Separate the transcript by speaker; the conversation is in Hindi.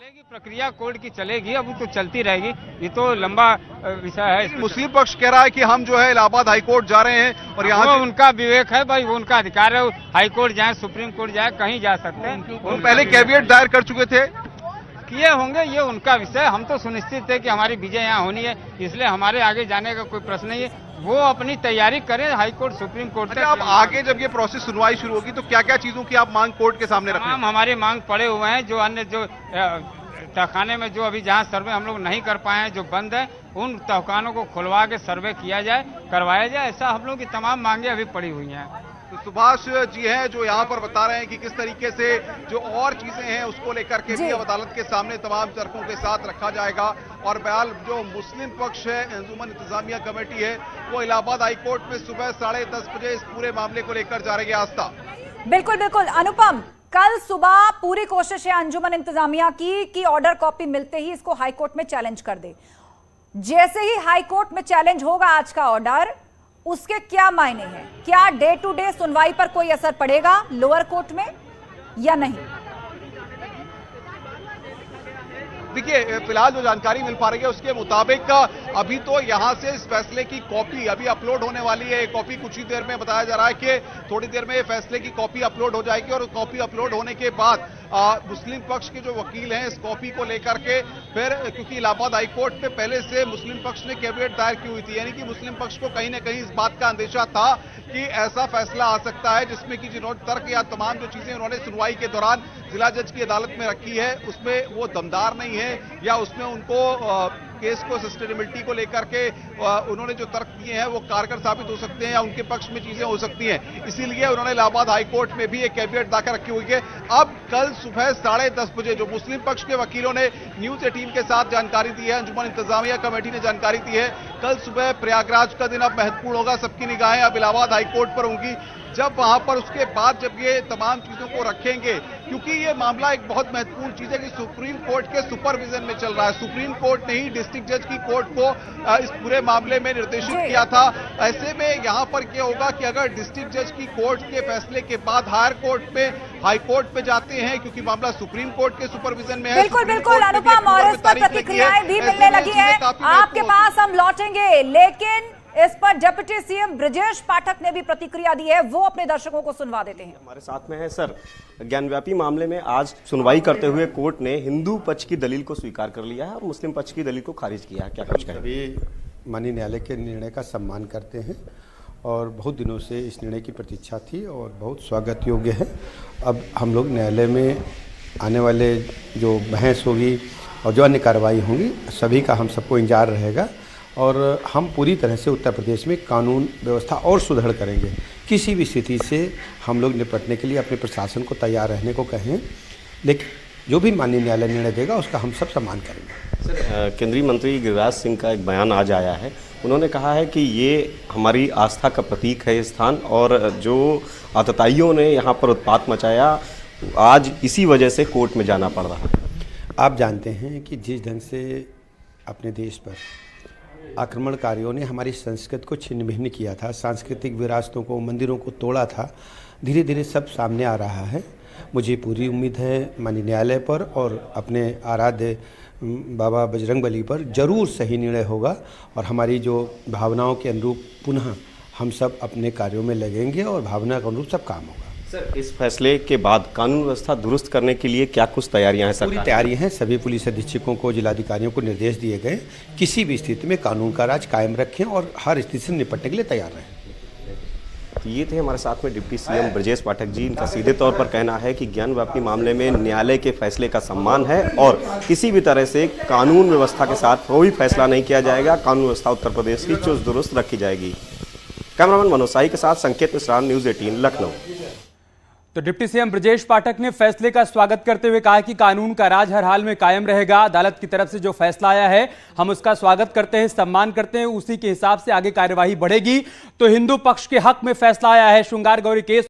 Speaker 1: चलेगी प्रक्रिया कोर्ट की चलेगी, अब तो चलती रहेगी। ये तो लंबा विषय है।
Speaker 2: मुस्लिम पक्ष कह रहा है कि हम जो है इलाहाबाद हाईकोर्ट जा रहे हैं और यहाँ
Speaker 1: वो उनका विवेक है भाई, वो उनका अधिकार है। हाईकोर्ट जाए, सुप्रीम कोर्ट जाए, कहीं जा सकते हैं।
Speaker 2: वो पहले कैविएट दायर कर चुके थे,
Speaker 1: किए होंगे, ये उनका विषय। हम तो सुनिश्चित है कि हमारी विजय यहाँ होनी है, इसलिए हमारे आगे जाने का कोई प्रश्न नहीं है। वो अपनी तैयारी करें हाईकोर्ट सुप्रीम कोर्ट तक।
Speaker 2: अब आगे जब ये प्रोसेस सुनवाई शुरू होगी तो क्या क्या चीजों की आप मांग कोर्ट के सामने रखें?
Speaker 1: हम हमारी मांग पड़े हुए हैं, जो अन्य जो तहखाने में जो अभी जहाँ सर्वे हम लोग नहीं कर पाए हैं, जो बंद है, उन तहखानों को खुलवा के सर्वे किया जाए, करवाया जाए। ऐसा हम लोग की तमाम मांगे अभी पड़ी हुई हैं।
Speaker 2: तो सुभाष जी हैं जो यहाँ पर बता रहे हैं कि किस तरीके से जो और चीजें हैं उसको लेकर के भी अब अदालत के सामने तमाम तर्कों के साथ रखा जाएगा। और बहरहाल जो मुस्लिम पक्ष है, अंजुमन इंतजामिया कमेटी है, वो इलाहाबाद हाईकोर्ट में सुबह 10:30 बजे इस पूरे मामले को लेकर जा रही है। आस्था,
Speaker 3: बिल्कुल बिल्कुल अनुपम, कल सुबह पूरी कोशिश है अंजुमन इंतजामिया की कि ऑर्डर कॉपी मिलते ही इसको हाईकोर्ट में चैलेंज कर दे। जैसे ही हाईकोर्ट में चैलेंज होगा आज का ऑर्डर, उसके क्या मायने हैं? क्या डे टू डे सुनवाई पर कोई असर पड़ेगा लोअर कोर्ट में या नहीं?
Speaker 2: देखिए, फिलहाल जो जानकारी मिल पा रही है उसके मुताबिक अभी तो यहां से इस फैसले की कॉपी अभी अपलोड होने वाली है। कॉपी कुछ ही देर में, बताया जा रहा है कि थोड़ी देर में ये फैसले की कॉपी अपलोड हो जाएगी और कॉपी अपलोड होने के बाद मुस्लिम पक्ष के जो वकील हैं इस कॉपी को लेकर के फिर, क्योंकि इलाहाबाद हाईकोर्ट में पहले से मुस्लिम पक्ष ने कैविएट दायर की हुई थी, यानी कि मुस्लिम पक्ष को कहीं ना कहीं इस बात का अंदेशा था कि ऐसा फैसला आ सकता है जिसमें कि जिन्होंने तर्क या तमाम जो चीजें उन्होंने सुनवाई के दौरान जिला जज की अदालत में रखी है उसमें वो दमदार नहीं है, या उसमें उनको केस को सस्टेनेबिलिटी को लेकर के उन्होंने जो तर्क दिए हैं वो कारगर साबित हो सकते हैं या उनके पक्ष में चीजें हो सकती हैं। इसीलिए उन्होंने इलाहाबाद हाईकोर्ट में भी एक कैविएट दाखिल रखी हुई है। अब कल सुबह 10:30 बजे जो मुस्लिम पक्ष के वकीलों ने न्यूज 18 के साथ जानकारी दी है, अंजुमन इंतजामिया कमेटी ने जानकारी दी है, कल सुबह प्रयागराज का दिन अब महत्वपूर्ण होगा। सबकी निगाहें अब इलाहाबाद हाईकोर्ट पर होंगी। जब वहां पर उसके बाद जब ये तमाम चीजों को रखेंगे, क्योंकि ये मामला एक बहुत महत्वपूर्ण चीज है कि सुप्रीम कोर्ट के सुपरविजन में चल रहा है। सुप्रीम कोर्ट ने ही डिस्ट्रिक्ट जज की कोर्ट को इस पूरे मामले में निर्देशित किया था। ऐसे में यहां पर क्या होगा कि अगर डिस्ट्रिक्ट जज की कोर्ट के फैसले के बाद हायर कोर्ट में, हाई कोर्ट में जाते हैं, क्योंकि मामला सुप्रीम कोर्ट के सुपरविजन में है।
Speaker 3: बिल्कुल बिल्कुल अनुपम, और इस पर प्रतिक्रियाएं भी मिलने लगी है आपके पास, हम लौटेंगे। लेकिन इस पर डिप्टी सीएम ब्रजेश पाठक ने भी प्रतिक्रिया दी है, वो अपने दर्शकों को सुनवा देते हैं।
Speaker 4: हमारे साथ में है सर। ज्ञानव्यापी मामले में आज सुनवाई करते हुए कोर्ट ने हिंदू पक्ष की दलील को स्वीकार कर लिया है और मुस्लिम पक्ष की दलील को खारिज किया है। क्या कुछ कहें?
Speaker 5: सभी माननीय न्यायालय के निर्णय का सम्मान करते हैं और बहुत दिनों से इस निर्णय की प्रतीक्षा थी और बहुत स्वागत योग्य है। अब हम लोग न्यायालय में आने वाले जो बहस होगी और जो अन्य कार्रवाई होंगी, सभी का हम सबको इंतजार रहेगा और हम पूरी तरह से उत्तर प्रदेश में कानून व्यवस्था और सुदृढ़ करेंगे। किसी भी स्थिति से हम लोग निपटने के लिए अपने प्रशासन को तैयार रहने को कहें, लेकिन जो भी माननीय न्यायालय निर्णय देगा उसका हम सब सम्मान करेंगे।
Speaker 4: सर, केंद्रीय मंत्री गिरिराज सिंह का एक बयान आज आया है। उन्होंने कहा है कि ये हमारी आस्था का प्रतीक है ये स्थान, और जो आतताइयों ने यहाँ पर उत्पात मचाया, आज इसी वजह से कोर्ट में जाना पड़ रहा है।
Speaker 5: आप जानते हैं कि जिस ढंग से अपने देश पर आक्रमणकारियों ने हमारी संस्कृति को छिन्न भिन्न किया था, सांस्कृतिक विरासतों को, मंदिरों को तोड़ा था, धीरे धीरे सब सामने आ रहा है। मुझे पूरी उम्मीद है माननीय न्यायालय पर और अपने आराध्य बाबा बजरंगबली पर जरूर सही निर्णय होगा और हमारी जो भावनाओं के अनुरूप पुनः हम सब अपने कार्यों में लगेंगे और भावना के अनुरूप सब काम होगा।
Speaker 4: सर, इस फैसले के बाद कानून व्यवस्था दुरुस्त करने के लिए क्या कुछ तैयारियां हैं? सर,
Speaker 5: पूरी तैयारी हैं। सभी पुलिस अधीक्षकों को, जिलाधिकारियों को निर्देश दिए गए किसी भी स्थिति में कानून का राज कायम रखें और हर स्थिति से निपटने के लिए तैयार रहें।
Speaker 4: तो ये थे हमारे साथ में डिप्टी सीएम ब्रजेश पाठक जी। इनका सीधे तौर पर कहना है कि ज्ञानव्यापी मामले में न्यायालय के फैसले का सम्मान है और किसी भी तरह से कानून व्यवस्था के साथ कोई फैसला नहीं किया जाएगा। कानून व्यवस्था उत्तर प्रदेश की चुस्त दुरुस्त रखी जाएगी। कैमरामैन मनोज शाही के साथ संकेत मिश्रा, न्यूज़ 18 लखनऊ।
Speaker 6: तो डिप्टी सीएम ब्रजेश पाठक ने फैसले का स्वागत करते हुए कहा कि कानून का राज हर हाल में कायम रहेगा। अदालत की तरफ से जो फैसला आया है हम उसका स्वागत करते हैं, सम्मान करते हैं, उसी के हिसाब से आगे कार्यवाही बढ़ेगी। तो हिंदू पक्ष के हक में फैसला आया है। श्रृंगार गौरी केस